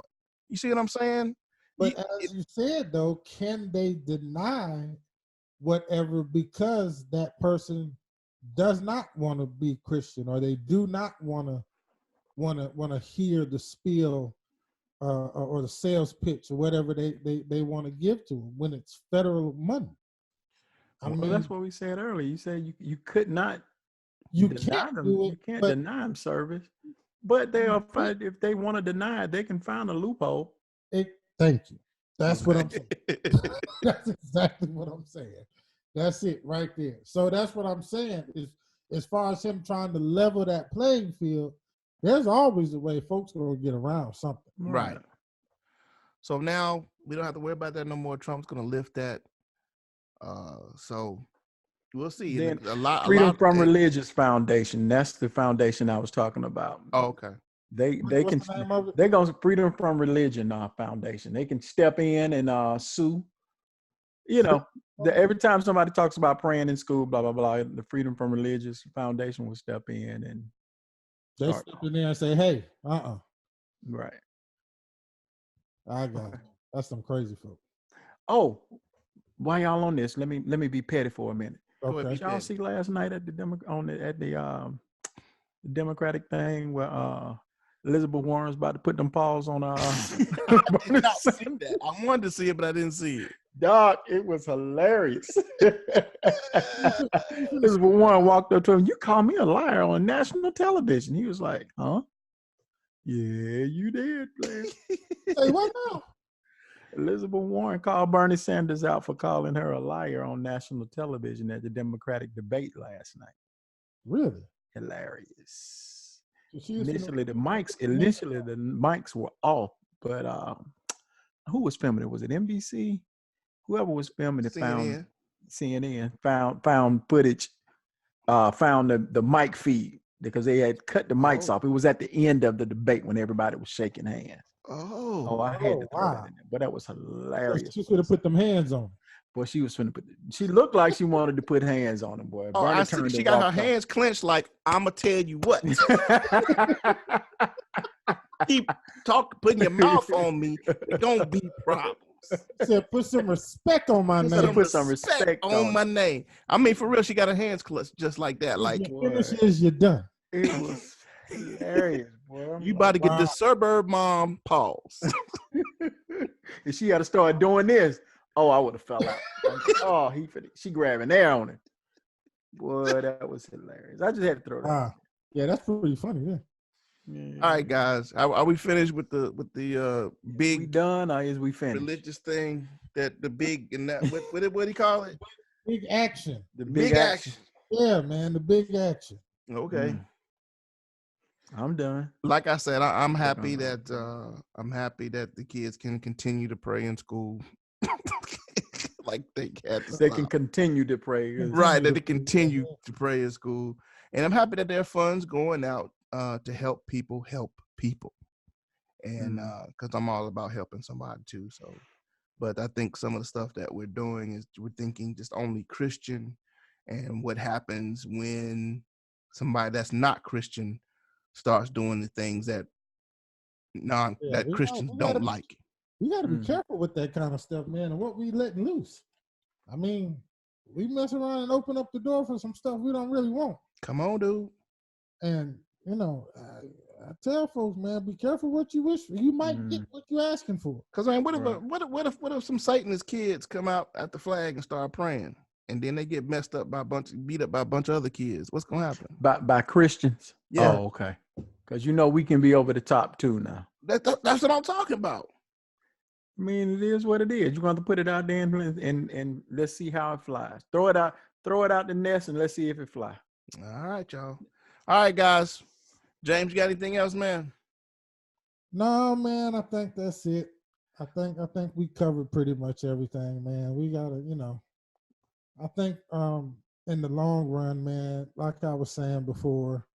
A: You see what I'm saying?
B: But as you said, though, can they deny whatever because that person does not want to be Christian, or they do not want to hear the spiel or the sales pitch or whatever they want to give to them when it's federal money?
C: I mean, that's what we said earlier. You said you could not.
B: You
C: deny
B: can't
C: them.
B: do it.
C: You can't deny them service, but if they want to deny it, they can find a loophole.
B: Thank you. That's what I'm saying. That's exactly what I'm saying. That's it right there. So that's what I'm saying is, as far as him trying to level that playing field, there's always a way folks are going to get around something.
A: Right. So now we don't have to worry about that no more. Trump's going to lift that. So we'll see.
C: Then Freedom from Religious Foundation. That's the foundation I was talking about.
A: Oh, okay.
C: They're going to Freedom from Religion Foundation. They can step in and sue. You know, every time somebody talks about praying in school, blah blah blah, the Freedom from Religious Foundation will step in and
B: they step in there and say, "Hey,
C: right."
B: I got it. That's some crazy folk.
C: Oh, while y'all on this, let me be petty for a minute.
B: Okay.
C: Did y'all see last night at the Democratic thing where Elizabeth Warren's about to put them paws on
A: I did not see that. I wanted to see it, but I didn't see it.
C: Dog, it was hilarious. Elizabeth Warren walked up to him. "You call me a liar on national television." He was like, "Huh? Yeah, you did, man."
B: Hey, what now?
C: Elizabeth Warren called Bernie Sanders out for calling her a liar on national television at the Democratic debate last night.
B: Really?
C: Hilarious.
B: So
C: Initially the mics were off, but who was filming it? Was it NBC? Whoever was filming it found CNN found footage, found the mic feed because they had cut the mics off. It was at the end of the debate when everybody was shaking hands. I had to throw that in there, but that was hilarious.
B: She should have put them hands on.
C: Boy, she was finna she looked like she wanted to put hands on him, boy.
A: I see. She got her hands clenched like, "I'ma tell you what." Keep putting your mouth on me, it don't be problems.
B: Said, "Put some respect on my name."
C: Put some respect
A: on my name. I mean, for real, she got her hands clutched just like that. Like,
B: you're done.
C: It was hilarious, boy.
A: You about to get the suburb mom pause.
C: If she had to start doing this, I would have fell out. She grabbing air on it. Boy, that was hilarious. I just had to throw that.
B: Yeah, that's pretty funny. Yeah.
A: All right, guys. Are we finished with the
C: We
A: big
C: done or is we finished?
A: religious thing? That the big and that what do you call it?
B: Big action.
C: The
A: Big action.
B: Yeah, man, the big action.
A: Okay.
C: Mm. I'm done.
A: Like I said, I'm happy
C: on.
A: that the kids can continue to pray in school. Like they had to
C: They
A: stop.
C: can continue to pray.
A: Right, that they continue to pray in school. And I'm happy that there are funds going out to help people. And because I'm all about helping somebody too. So, but I think some of the stuff that we're doing is we're thinking just only Christian, and what happens when somebody that's not Christian starts doing the things that Christians don't like.
B: We got to be careful with that kind of stuff, man, and what we letting loose. I mean, we mess around and open up the door for some stuff we don't really want.
A: Come on, dude.
B: And, you know, I tell folks, man, be careful what you wish for. You might get what you're asking for.
A: Because, I mean, what if some Satanist kids come out at the flag and start praying, and then they get beat up by a bunch of other kids? What's going to happen?
C: By Christians?
A: Yeah.
C: Oh, okay. Because, you know, we can be over the top too now.
A: That's what I'm talking about.
C: I mean, it is what it is. You're going to put it out there and let's see how it flies. Throw it out the nest and let's see if it flies.
A: All right, y'all. All right, guys. James, you got anything else, man?
B: No, man, I think that's it. I think we covered pretty much everything, man. We gotta, you know, I think in the long run, man, like I was saying before,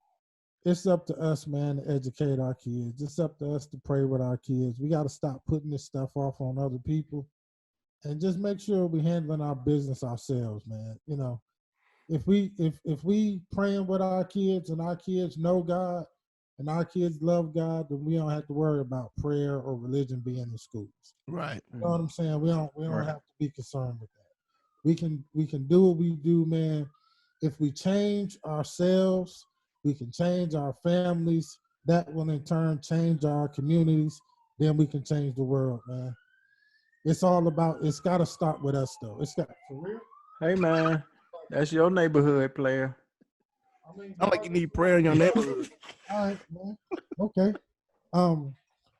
B: it's up to us, man, to educate our kids. It's up to us to pray with our kids. We got to stop putting this stuff off on other people and just make sure we're handling our business ourselves, man. You know, if we praying with our kids and our kids know God and our kids love God, then we don't have to worry about prayer or religion being in schools.
A: Right.
B: You know what I'm saying? We don't
C: Right.
B: have to be concerned with that. We can do what we do, man. If we change ourselves, we can change our families. That will in turn change our communities. Then we can change the world, man. It's got to start with us, though. For real.
C: Hey, man, that's your neighborhood player.
B: I mean,
A: I'm like you need prayer in your neighborhood.
B: all right, man. Okay.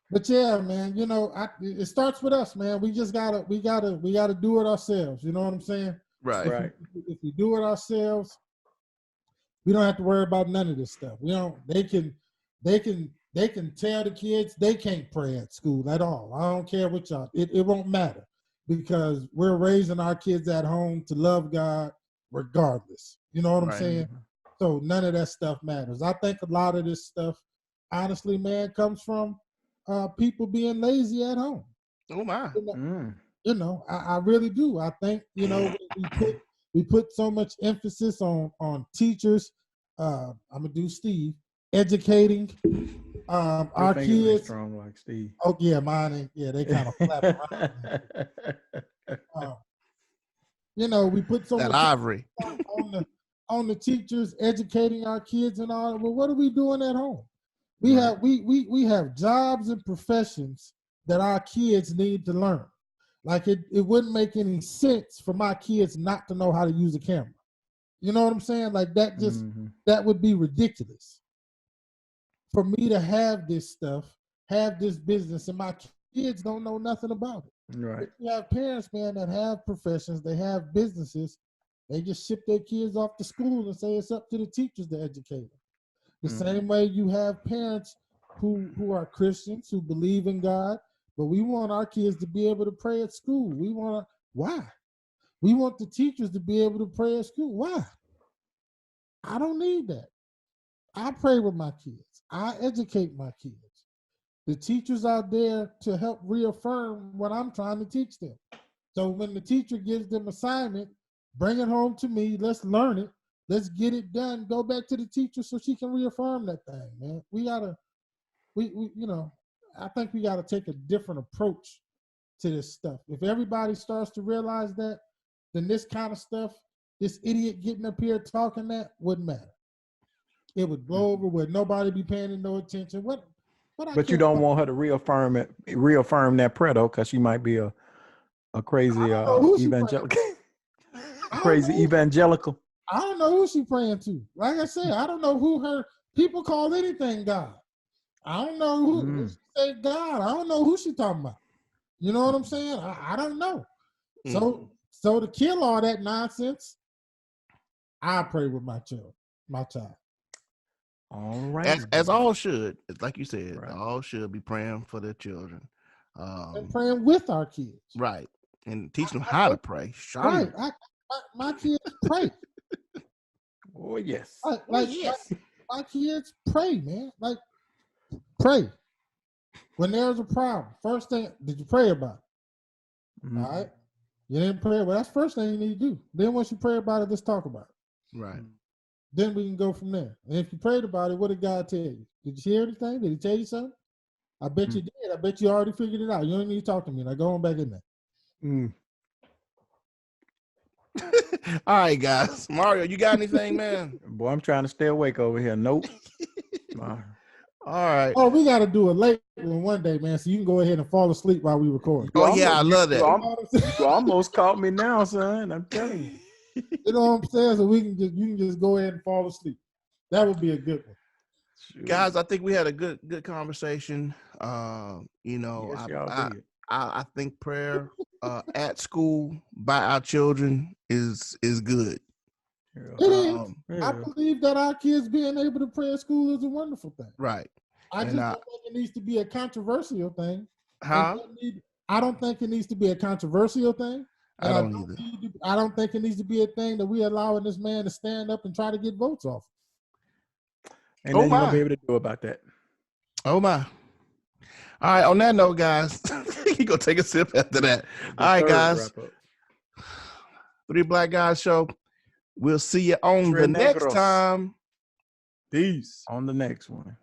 B: But yeah, man, you know, it starts with us, man. We gotta do it ourselves. You know what I'm saying?
A: Right.
B: If we do it ourselves, we don't have to worry about none of this stuff. They can tell the kids they can't pray at school at all. I don't care what y'all, it won't matter because we're raising our kids at home to love God regardless. You know what I'm saying? So none of that stuff matters. I think a lot of this stuff, honestly, man, comes from people being lazy at home.
A: Oh my.
B: You know, I really do. I think, you know, we put so much emphasis on teachers. I'm gonna do Steve educating our kids.
C: Strong like Steve.
B: Oh yeah, mine ain't. Yeah, they kind of flap around. You know, we put so
A: That
B: much
A: ivory
B: on the teachers educating our kids and all. Well, what are we doing at home? We have jobs and professions that our kids need to learn. Like it wouldn't make any sense for my kids not to know how to use a camera. You know what I'm saying? Like that that would be ridiculous. For me to have this stuff, have this business, and my kids don't know nothing about it.
C: Right.
B: But you have parents, man, that have professions, they have businesses, they just ship their kids off to school and say it's up to the teachers to educate them. The same way you have parents who are Christians, who believe in God, but we want our kids to be able to pray at school. Why? We want the teachers to be able to pray at school. Why? I don't need that. I pray with my kids. I educate my kids. The teachers are there to help reaffirm what I'm trying to teach them. So when the teacher gives them assignment, bring it home to me. Let's learn it. Let's get it done. Go back to the teacher so she can reaffirm that thing, man. You know, I think we gotta take a different approach to this stuff. If everybody starts to realize that, then this kind of stuff, this idiot getting up here talking that wouldn't matter. It would blow over with nobody be paying no attention.
C: But you don't want her to reaffirm that prayer though, because she might be a crazy evangelical. Crazy evangelical.
B: I don't know who she praying to. Like I said, I don't know who her people call anything God. I don't know who she said God. I don't know who she talking about. You know what I'm saying? I don't know. So to kill all that nonsense, I pray with my child.
C: All right.
A: As all should, like you said,
C: Right.
A: all should be praying for their children.
B: And praying with our kids.
A: Right. And teach them how to pray.
B: Right. My kids pray.
C: Oh, yes.
B: Like my kids pray, man. Like, pray. When there's a problem, first thing, did you pray about it?
C: Mhm.
B: All right. You didn't pray, well, that's the first thing you need to do. Then once you pray about it, let's talk about it.
A: Right.
B: Then we can go from there. And if you prayed about it, what did God tell you? Did you hear anything? Did he tell you something? I bet you did. I bet you already figured it out. You don't need to talk to me. Now go on back in there.
C: Mm.
A: All right, guys. Mario, you got anything, man?
C: Boy, I'm trying to stay awake over here. Nope.
A: All right.
B: Oh, we got to do a late one day, man, so you can go ahead and fall asleep while we record.
A: Oh, yeah, I love that.
C: You almost caught me now, son. I'm telling you.
B: You know what I'm saying? So you can just go ahead and fall asleep. That would be a good one.
C: Shoot.
A: Guys, I think we had a good conversation. You know,
C: Yes, y'all did.
A: I think prayer at school by our children is good.
C: Yeah.
B: It is.
C: Yeah.
B: I believe that our kids being able to pray at school is a wonderful thing.
A: Right.
B: I just don't think it needs to be a controversial thing.
A: Huh?
B: I don't think it needs to be a controversial thing.
A: I don't either.
B: I don't think it needs to be a thing that we allowing this man to stand up and try to get votes off.
C: And then you're going to be able to do about that.
A: Oh, my. All right. On that note, guys, he going to take a sip after that. All right, guys. 3 Black Guys Show. We'll see you on the next time.
C: Peace. On the next one.